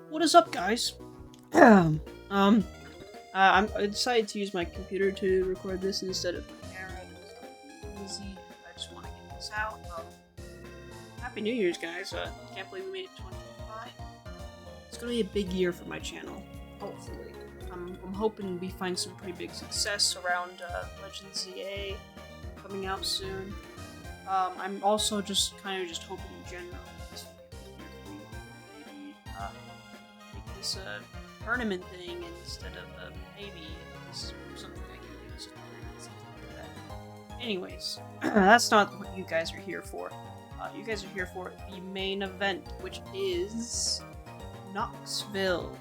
What is up, guys? I decided to use my computer to record this instead of my camera. It's easy. I just want to get this out. Happy New Year's, guys! Can't believe we made it 2025. It's gonna be a big year for my channel. Hopefully, I'm hoping we find some pretty big success around Legends ZA coming out soon. I'm also just hoping in general this will be a big year for me. Maybe make this a tournament thing instead of a maybe this is something I can do as a tournament, something like that. Anyways, that's not what you guys are here for. You guys are here for the main event, which is Knoxville.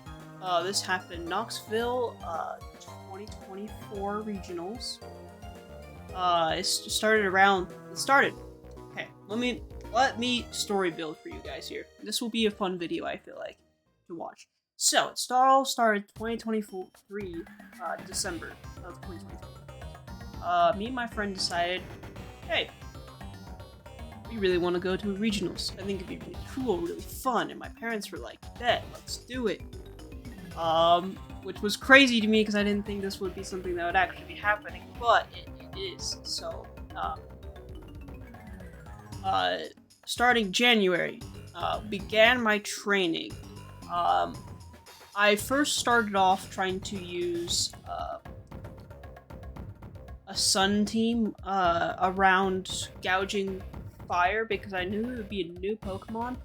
This happened Knoxville 2024 regionals. It started. Okay, let me story build for you guys here. This will be a fun video, I feel like, to watch. So it all started 2023, December of 2023. Me and my friend decided, hey, we really want to go to regionals. I think it'd be really cool, really fun. And my parents were like, "Bet, let's do it." Which was crazy to me because I didn't think this would be something that would actually be happening, but it is. So, starting January, began my training. I first started off trying to use a sun team around gouging fire because I knew it would be a new Pokemon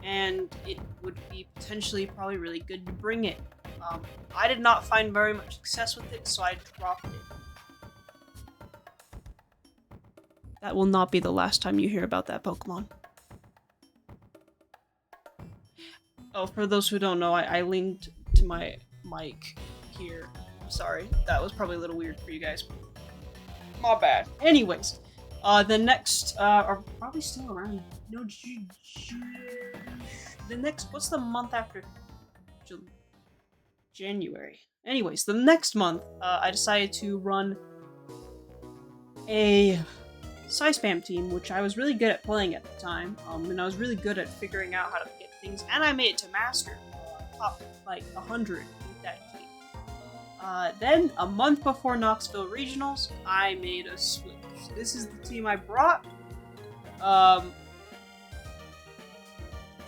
and it would be potentially probably really good to bring it. I did not find very much success with it, so I dropped it. That will not be the last time you hear about that Pokemon. Oh, for those who don't know, I leaned to my mic here. Sorry, that was probably a little weird for you guys. My bad. Anyways, the next are probably still around. No, the next. What's the month after? January. Anyways, the next month, I decided to run a Psyspam team, which I was really good at playing at the time, and I was really good at figuring out how to get things, and I made it to Master, top, like, 100 with that team. Then, a month before Knoxville Regionals, I made a switch. This is the team I brought.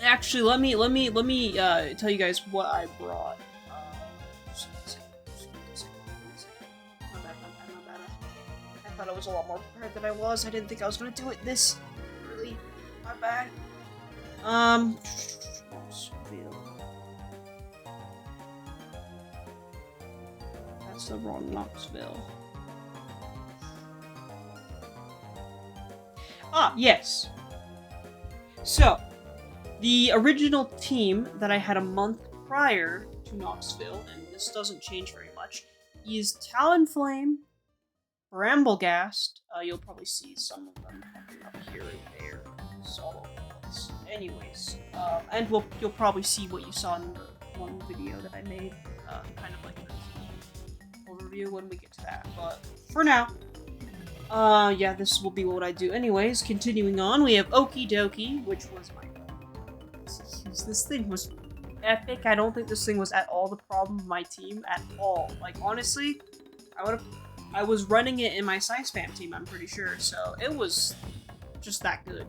Actually, let me tell you guys what I brought. My bad. I thought I was a lot more prepared than I was. I didn't think I was gonna do it this early. My bad. That's the wrong Knoxville. Ah, yes. So, the original team that I had a month prior to Knoxville, and this doesn't change very much, is Talonflame, Bramblegast. You'll probably see some of them popping up here and there. It's all over the place. Anyways, and you'll probably see what you saw in the one video that I made, kind of like the overview when we get to that. But for now, yeah, this will be what I do. Anyways, continuing on, we have Okie Dokie, which was my. This thing was epic. I don't think this thing was at all the problem of my team at all. Like, honestly, I was running it in my Psyspam team, I'm pretty sure, so it was just that good.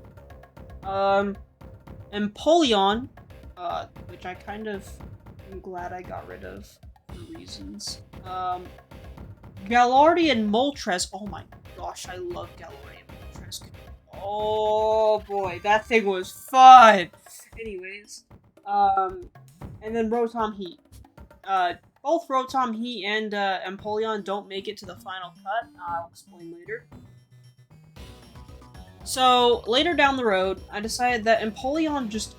Empoleon, which I kind of am glad I got rid of for reasons. Gallardi and Moltres. Oh my gosh, I love Gallardi and Moltres. Oh boy, that thing was fun! Anyways, and then Rotom Heat. Both Rotom Heat and Empoleon don't make it to the final cut. I'll explain later. So, later down the road, I decided that Empoleon just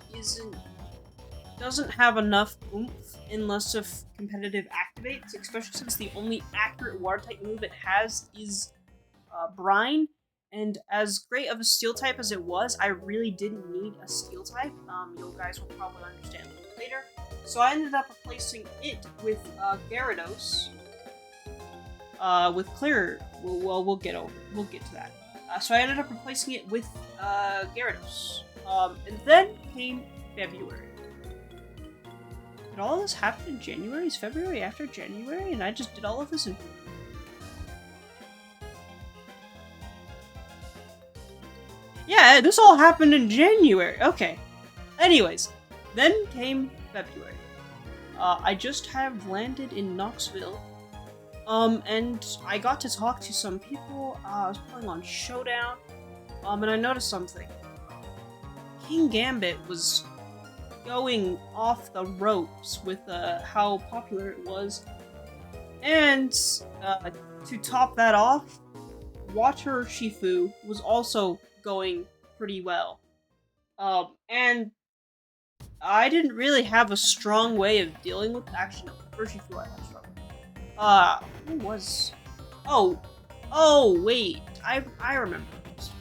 doesn't have enough oomph unless of competitive activates, especially since the only accurate water-type move it has is Brine. And as great of a steel type as it was, I really didn't need a steel type. You guys will probably understand later. So I ended up replacing it with Gyarados. With Clear. Well, we'll get to that. So I ended up replacing it with Gyarados. And then came February. Did all of this happen in January? Is February after January? And I just did all of this in... Yeah, this all happened in January. Okay. Anyways, then came February. I just have landed in Knoxville. And I got to talk to some people. I was playing on Showdown. And I noticed something. King Gambit was going off the ropes with how popular it was. And to top that off, Water Shifu was also going pretty well. And I didn't really have a strong way of dealing with actually no, Urshifu I had struggled. Who was wait, I remember this.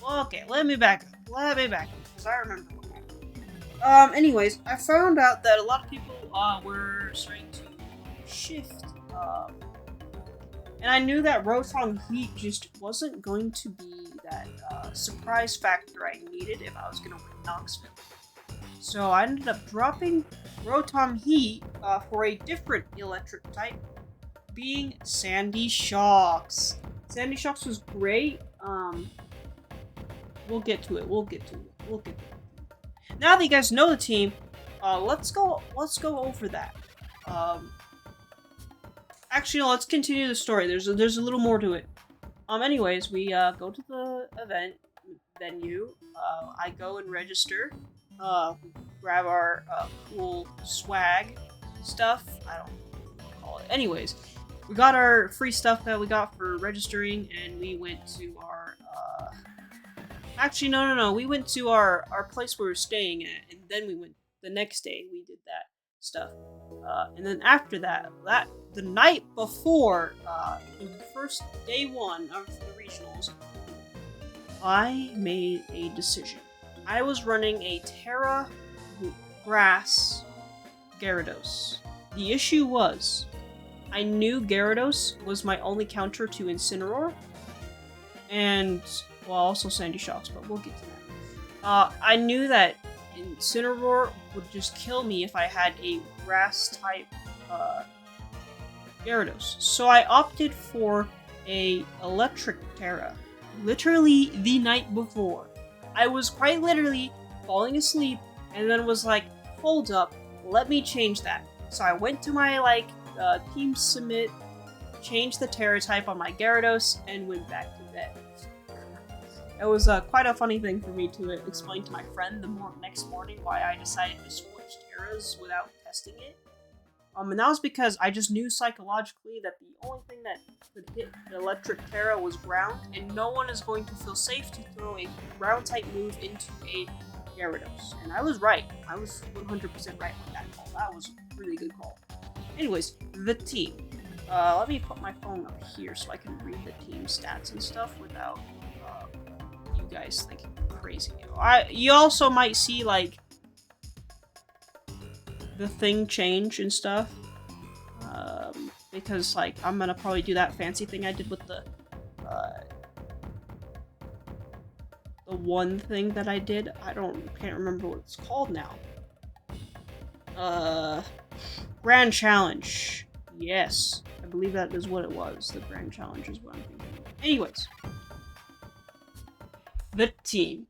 Okay, let me back up, because I remember what happened. Anyways, I found out that a lot of people were starting to shift, and I knew that Rotom Heat just wasn't going to be that surprise factor I needed if I was gonna win Knoxville. So I ended up dropping Rotom Heat for a different electric type, being Sandy Shocks. Sandy Shocks was great. We'll get to it. Now that you guys know the team, let's go over that. Actually, no, let's continue the story. There's a little more to it. Anyways, we go to the event venue. I go and register. Grab our cool swag stuff. I don't know what to call it. Anyways, we got our free stuff that we got for registering, and we went to our actually no. We went to our place we were staying at, and then we went the next day. We did that stuff, and then after that, the night before the first day one of the regionals, I made a decision. I was running a Terra Grass Gyarados. The issue was, I knew Gyarados was my only counter to Incineroar, and, well, also Sandy Shocks, but we'll get to that. I knew that Incineroar would just kill me if I had a Grass-type Gyarados. So I opted for a Electric Terra, literally the night before. I was quite literally falling asleep, and then was like, hold up, let me change that. So I went to my, team submit, changed the Terra type on my Gyarados, and went back to bed. It was quite a funny thing for me to explain to my friend the next morning why I decided to switch Terras without testing it. And that was because I just knew psychologically that the only thing that could hit the Electric Terra was ground, and no one is going to feel safe to throw a ground-type move into a Gyarados. And I was right. I was 100% right with that call. That was a really good call. Anyways, the team. Let me put my phone up here so I can read the team stats and stuff without you guys thinking I'm crazy. You also might see, the thing change and stuff, because I'm gonna probably do that fancy thing I did with the one thing that I did. Can't remember what it's called now. Grand Challenge. Yes, I believe that is what it was. The Grand Challenge is what I'm thinking of. Anyways, the team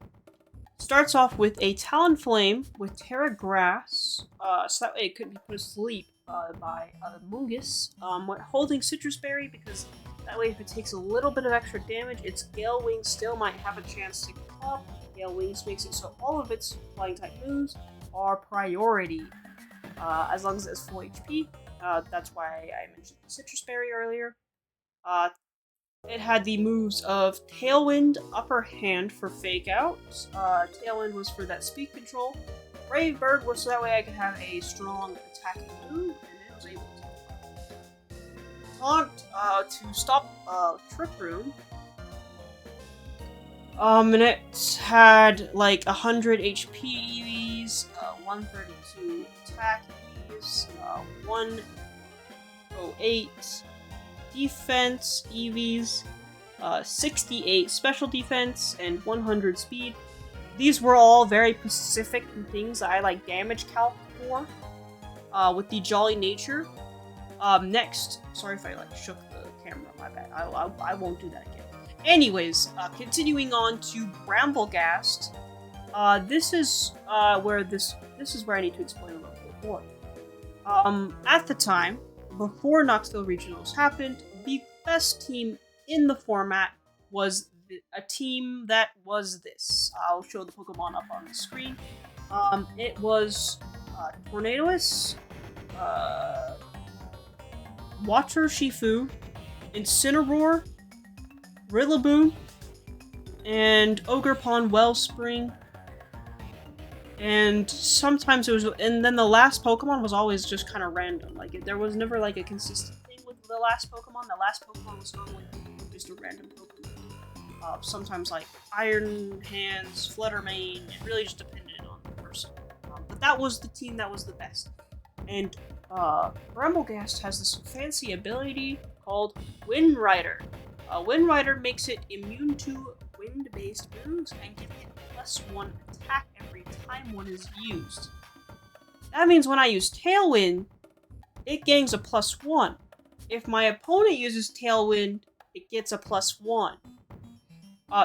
starts off with a Talonflame with Terra Grass, so that way it couldn't be put asleep by Mungus, holding Citrus Berry, because that way if it takes a little bit of extra damage, its Gale Wing still might have a chance to come up. Gale Wings makes it so all of its flying type moves are priority, as long as it has full HP. That's why I mentioned the Citrus Berry earlier. It had the moves of Tailwind, Upper Hand for Fake Out. Tailwind was for that speed control. Brave Bird was so that way I could have a strong attacking move, and it was able to taunt to stop Trick Room. And it had 100 HP EVs, 132 attack EVs, 108 defense EVs, 68 special defense, and 100 speed. These were all very specific things I damage calc for. with the Jolly Nature. Next, sorry if I like shook the camera, my bad. I won't do that again. Anyways, continuing on to Bramblegast. This is where this is where I need to explain a little bit more. At the time, before Knoxville Regionals happened, the best team in the format was a team that was this. I'll show the Pokemon up on the screen. It was Tornadoous, Water Shifu, Incineroar, Rillaboom, and Ogerpon Wellspring. And sometimes it was, and then the last Pokemon was always just kind of random. Like, there was never like a consistent thing with the last Pokemon. The last Pokemon was normally just a random Pokemon. Sometimes like Iron Hands, Fluttermane, it really just depended on the person. But that was the team that was the best. And Bramblegast has this fancy ability called Wind Rider. Wind Rider makes it immune to wind-based moves and gives it +1 attack every time one is used. That means when I use Tailwind, it gains a +1. If my opponent uses Tailwind, it gets a +1.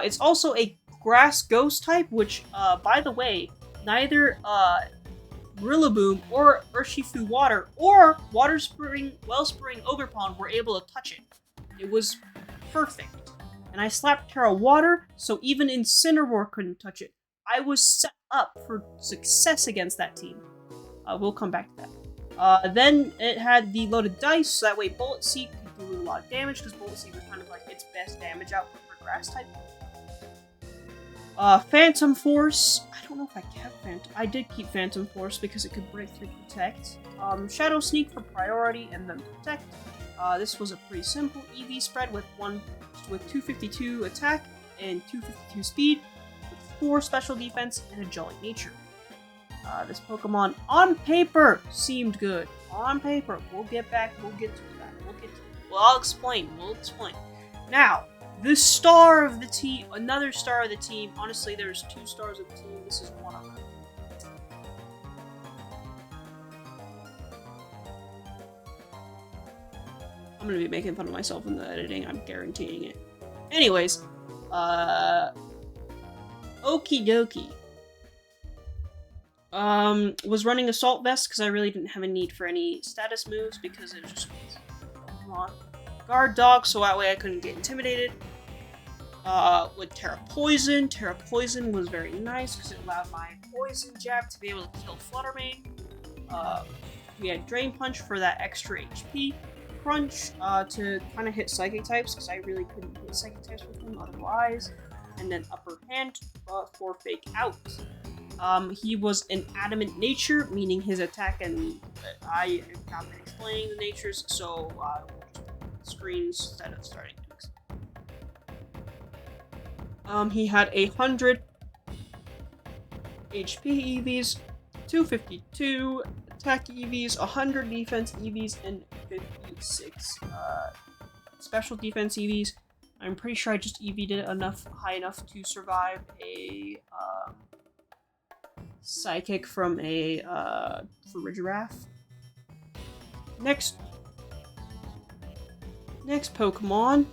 It's also a Grass Ghost type, which, by the way, neither Rillaboom or Urshifu Water or Water Spring, Wellspring, Ogerpon were able to touch it. It was perfect. And I slapped Terra Water, so even Incineroar couldn't touch it. I was set up for success against that team. We'll come back to that. Then it had the loaded dice, so that way Bullet Seed could do a lot of damage, because Bullet Seed was kind of like its best damage output for Grass type. Phantom Force. I don't know if I kept Phantom. I did keep Phantom Force because it could break through Protect. Shadow Sneak for priority and then Protect. This was a pretty simple EV spread with 252 attack and 252 speed, with 4 special defense and a Jolly Nature. This Pokemon on paper seemed good. On paper, we'll get to that. Well, I'll explain. We'll explain. Now, the star of the team, another star of the team. Honestly, there's 2 stars of the team. This is one of them. I'm gonna be making fun of myself in the editing. I'm guaranteeing it. Anyways, Okie dokie. Was running Assault Vest because I really didn't have a need for any status moves because it just was Guard Dog, so that way I couldn't get intimidated. With Terra Poison. Terra Poison was very nice because it allowed my Poison Jab to be able to kill Fluttermane. We had Drain Punch for that extra HP. Crunch to kind of hit Psychic types because I really couldn't hit Psychic types with him otherwise. And then Upper Hand for Fake Out. He was an Adamant Nature, meaning his attack, and I have not been explaining the natures, so we'll just put the screens instead of starting to explain. He had 100 HP EVs, 252 attack EVs, 100 defense EVs, and 56 special defense EVs. I'm pretty sure I just EV'd it high enough to survive a Psychic from a Farigiraf. Next Pokemon,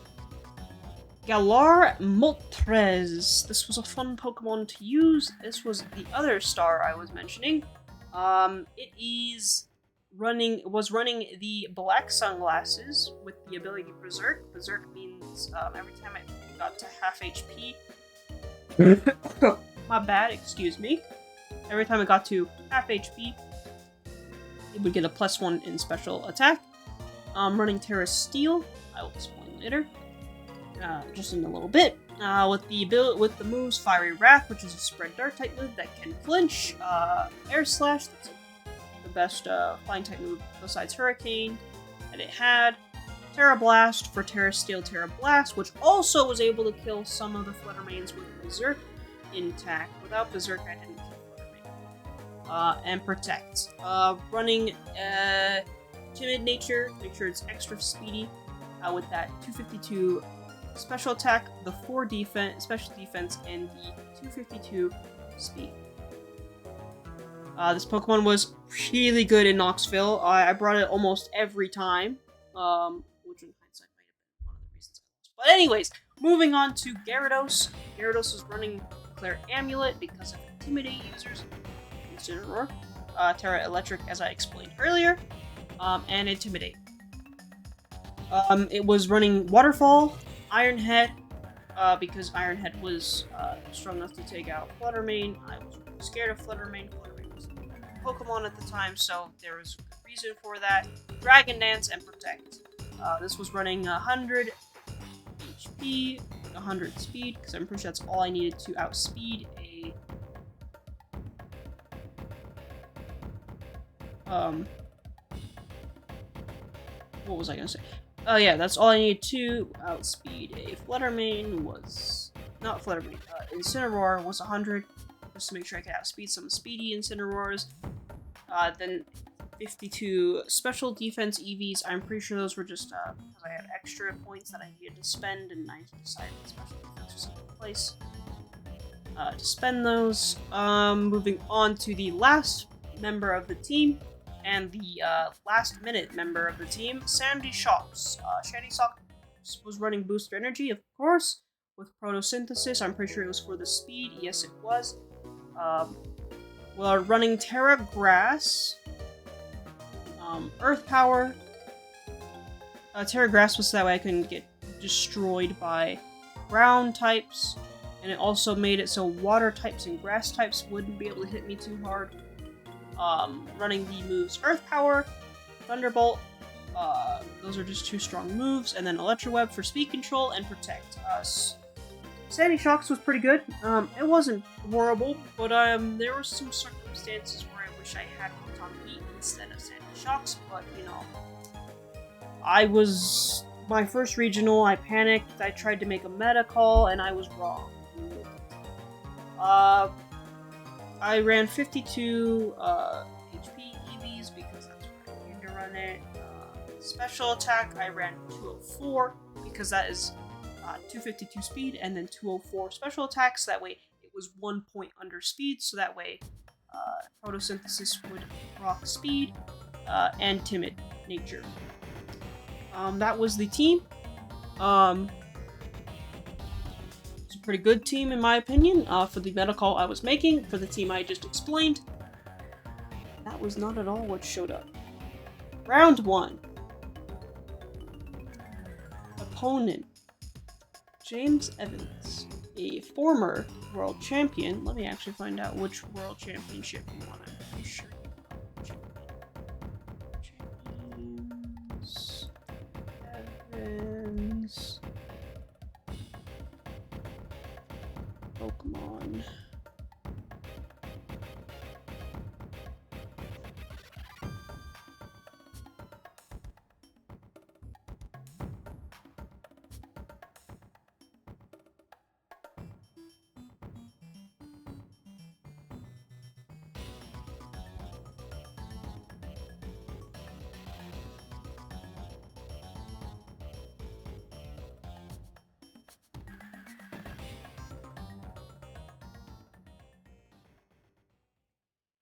Galar Moltres. This was a fun Pokemon to use. This was the other star I was mentioning. It was running the black sunglasses with the ability Berserk. Berserk means every time it got to half HP. My bad, excuse me. Every time it got to half HP, it would get a +1 in special attack. Running Terra Steel, I will explain later, just in a little bit. With the moves Fiery Wrath, which is a spread dart type move that can flinch. Air Slash, that's the best flying type move besides Hurricane that it had. Terra Blast for Terra Steel, Terra Blast, which also was able to kill some of the Fluttermanes with Berserk intact. Without Berserk, I didn't. And Protect. Running Timid Nature, make sure it's extra speedy with that 252 special attack, the 4 special defense, and the 252 speed. This Pokemon was really good in Knoxville. I brought it almost every time, which in hindsight might have been one of the reasons I lost. But anyways, moving on to Gyarados. Gyarados is running Declare Amulet because of Intimidate users. Incineroar, Terra Electric, as I explained earlier, and Intimidate. It was running Waterfall, Iron Head, because Iron Head was strong enough to take out Fluttermane. I was really scared of Fluttermane. Fluttermane was a Pokemon at the time, so there was a good reason for that. Dragon Dance and Protect. This was running 100 HP, 100 speed, because I'm pretty sure that's all I needed to outspeed a... what was I gonna say? Oh yeah, that's all I needed to outspeed a Fluttermane was... not Fluttermane, Incineroar was 100, just to make sure I could outspeed some speedy Incineroars. Then 52 special defense EVs, I'm pretty sure those were just because I had extra points that I needed to spend, and I decided that special defense was in place to spend those. Moving on to the last member of the team, and the last minute member of the team, Sandy Shocks. Sandy Shocks was running Booster Energy, of course, with Photosynthesis. I'm pretty sure it was for the speed. Yes, it was. We're running Terra Grass, Earth Power. Terra Grass was so that way I couldn't get destroyed by ground types, and it also made it so water types and grass types wouldn't be able to hit me too hard. Running the moves Earth Power, Thunderbolt, those are just two strong moves, and then Electroweb for speed control and protect us. Sandy Shocks was pretty good. It wasn't horrible, but there were some circumstances where I wish I had Rotom Heat instead of Sandy Shocks, but you know, I was my first regional, I panicked, I tried to make a meta call, and I was wrong. I ran 52 HP EVs because that's what I needed to run it. Special attack, I ran 204 because that is 252 speed and then 204 special attacks. That way it was 1 point under speed, so that way Photosynthesis would rock speed and timid nature. That was the team. It's a pretty good team in my opinion for the meta call I was making for the team I just explained. That was not at all what showed up. Round 1. Opponent: James Evans, a former world champion. Let me actually find out which world championship he won. I'm pretty sure. James Evans. Pokemon.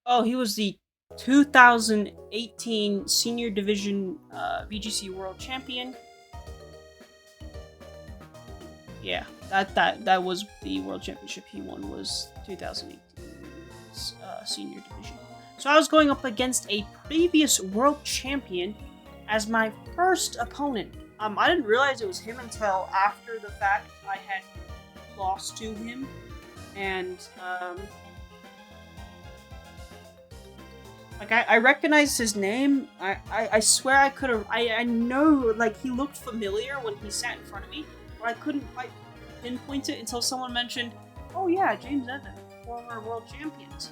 Oh, he was the 2018 Senior Division VGC World Champion. Yeah, that was the World Championship he won, was 2018's Senior Division. So I was going up against a previous World Champion as my first opponent. I didn't realize it was him until after the fact I had lost to him, and like, I recognized his name. I swear I could have... I know, like, he looked familiar when he sat in front of me, but I couldn't quite pinpoint it until someone mentioned, oh yeah, James Evans, former world champions.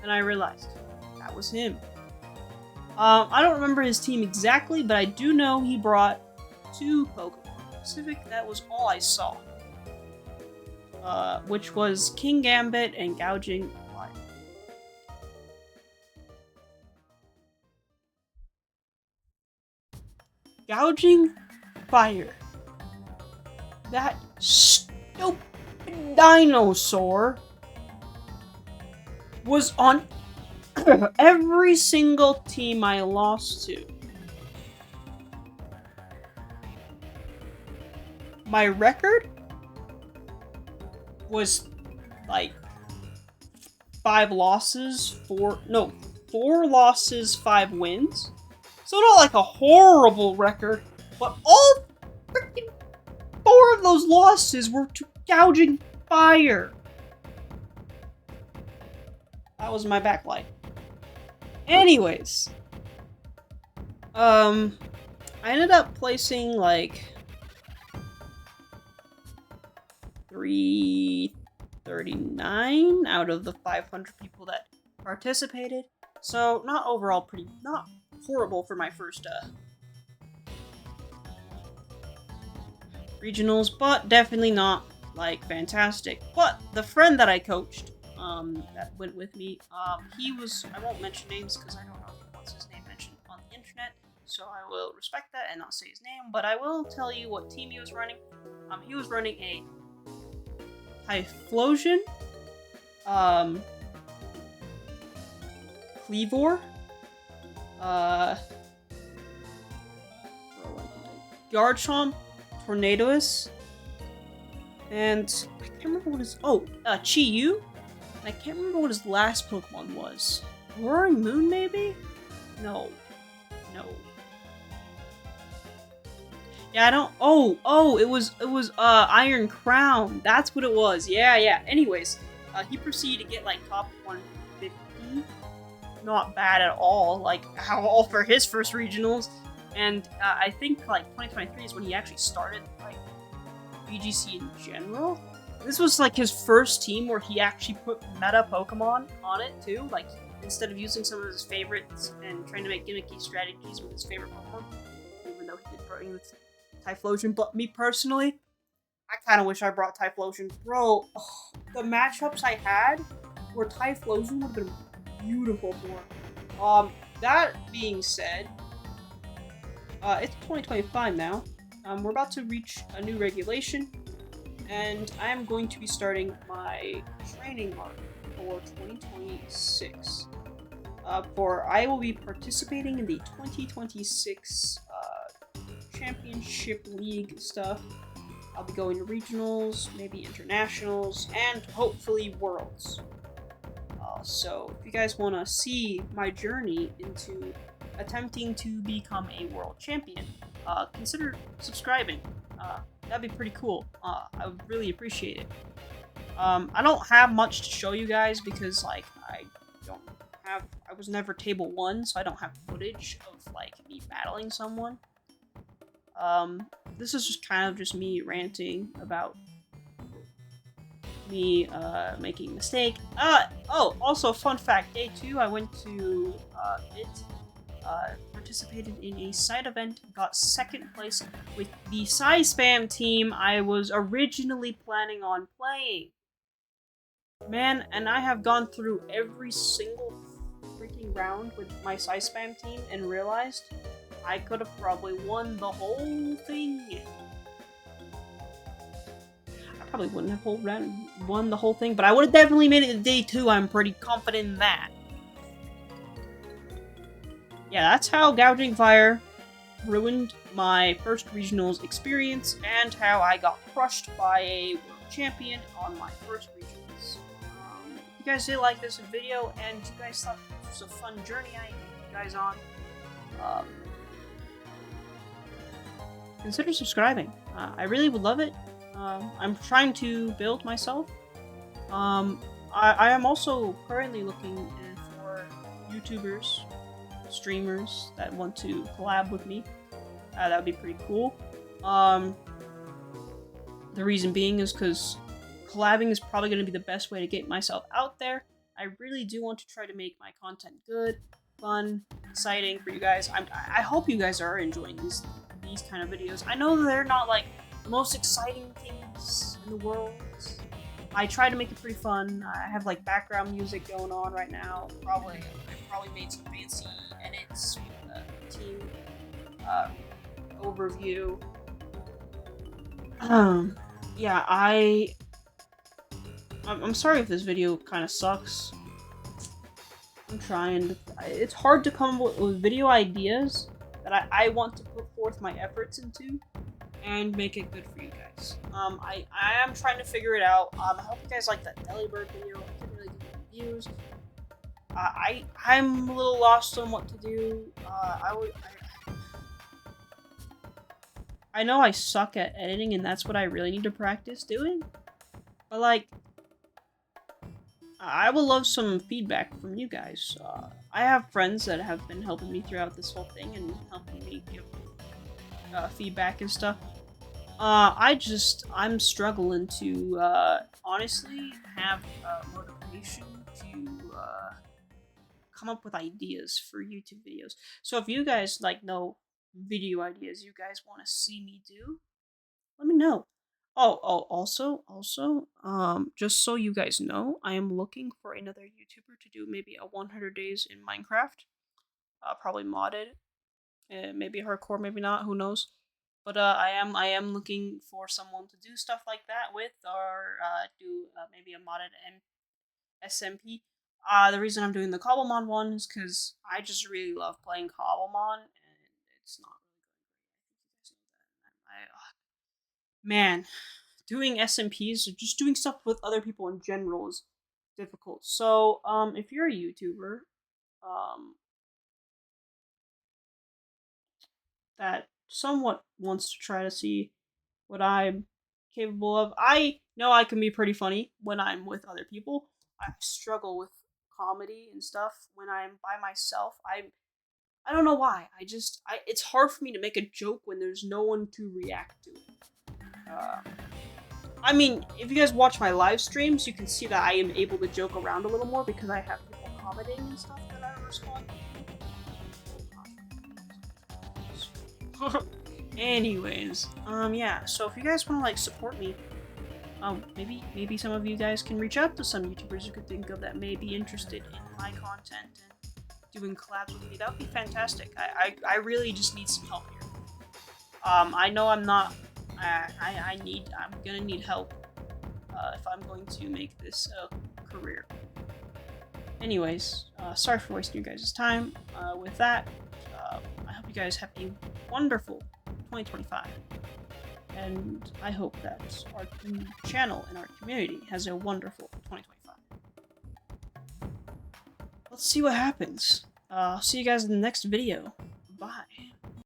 And I realized that was him. I don't remember his team exactly, but I do know he brought 2 Pokemon. Pacific, that was all I saw. Which was King Gambit and Gouging Fire. Gouging Fire. That stupid dinosaur was on Every single team I lost to, my record was like 4 losses, 5 wins. So not like a horrible record, but all freaking 4 of those losses were to Gouging Fire. That was my backlight. Anyways, I ended up placing like 339 out of the 500 people that participated. So not horrible for my first regionals, but definitely not like fantastic. But the friend that I coached, that went with me, he was, I won't mention names because I don't know if he wants his name mentioned on the internet, so I will respect that and not say his name, but I will tell you what team he was running. He was running a Typhlosion, Kleavor, Garchomp, Tornadus, and I can't remember what his, Chi-Yu? I can't remember what his last Pokemon was. Roaring Moon, maybe? No. Yeah, I don't, it was Iron Crown. That's what it was. Yeah. Anyways, he proceeded to get, like, top 150. Not bad at all, like, all for his first regionals. And, I think, like, 2023 is when he actually started, like, VGC in general. This was, like, his first team where he actually put meta Pokemon on it, too. Like, instead of using some of his favorites and trying to make gimmicky strategies with his favorite Pokemon. Even though he did bring with Typhlosion. But me, personally, I kind of wish I brought Typhlosion. Bro, the matchups I had where Typhlosion would have been beautiful for. That being said, it's 2025 now. We're about to reach a new regulation, and I am going to be starting my training arc for 2026. I will be participating in the 2026 Championship League stuff. I'll be going to regionals, maybe internationals, and hopefully worlds. So if you guys want to see my journey into attempting to become a world champion, consider subscribing. That'd be pretty cool. I would really appreciate it. I don't have much to show you guys because, like, I was never table 1, so I don't have footage of, like, me battling someone. This is just kind of just me ranting about me, making a mistake. Also, fun fact, day 2, I went to, participated in a side event, got 2nd place with the Psyspam team I was originally planning on playing. Man, and I have gone through every single freaking round with my Psyspam team and realized I could have probably won the whole thing. I probably wouldn't have won the whole thing, but I would have definitely made it to day 2. I'm pretty confident in that. Yeah, that's how Gouging Fire ruined my first regionals experience and how I got crushed by a world champion on my first regionals. If you guys did like this video and you guys thought this was a fun journey I took you guys on, consider subscribing. I really would love it. I'm trying to build myself. I am also currently looking for YouTubers, streamers that want to collab with me. That would be pretty cool. The reason being is because collabing is probably going to be the best way to get myself out there. I really do want to try to make my content good, fun, exciting for you guys. I hope you guys are enjoying these kind of videos. I know they're not like the most exciting things in the world. I try to make it pretty fun. I have like background music going on right now. I probably made some fancy edits with the team overview. Yeah, I'm sorry if this video kind of sucks. I'm trying. It's hard to come up with video ideas that I want to put forth my efforts into and make it good for you guys. I am trying to figure it out. I hope you guys like that Delibird video. I didn't really get any views. I'm a little lost on what to do. I know I suck at editing, and that's what I really need to practice doing. But like, I would love some feedback from you guys. I have friends that have been helping me throughout this whole thing and helping me give feedback and stuff. I'm struggling to honestly have motivation to come up with ideas for YouTube videos. So if you guys like know video ideas you guys want to see me do, let me know. Also, just so you guys know, I am looking for another YouTuber to do maybe a 100 days in Minecraft. Probably modded, maybe hardcore, maybe not. Who knows? But I am looking for someone to do stuff like that with, or do maybe a modded SMP. The reason I'm doing the Cobblemon one is because I just really love playing Cobblemon, and it's not really good. Man, doing SMPs or just doing stuff with other people in general is difficult. So, if you're a YouTuber, that somewhat wants to try to see what I'm capable of, I know I can be pretty funny when I'm with other people. I struggle with comedy and stuff when I'm by myself. I don't know why. It's hard for me to make a joke when there's no one to react to it. I mean, if you guys watch my live streams, you can see that I am able to joke around a little more because I have people commenting and stuff that I respond to. Anyways, yeah. So if you guys want to like support me, maybe some of you guys can reach out to some YouTubers you could think of that may be interested in my content and doing collabs with me. That would be fantastic. I really just need some help here. I know I'm not. I'm gonna need help if I'm going to make this a career. Anyways, sorry for wasting your guys' time. With that, I hope you guys have a wonderful 2025. And I hope that our channel and our community has a wonderful 2025. Let's see what happens. I'll see you guys in the next video. Bye.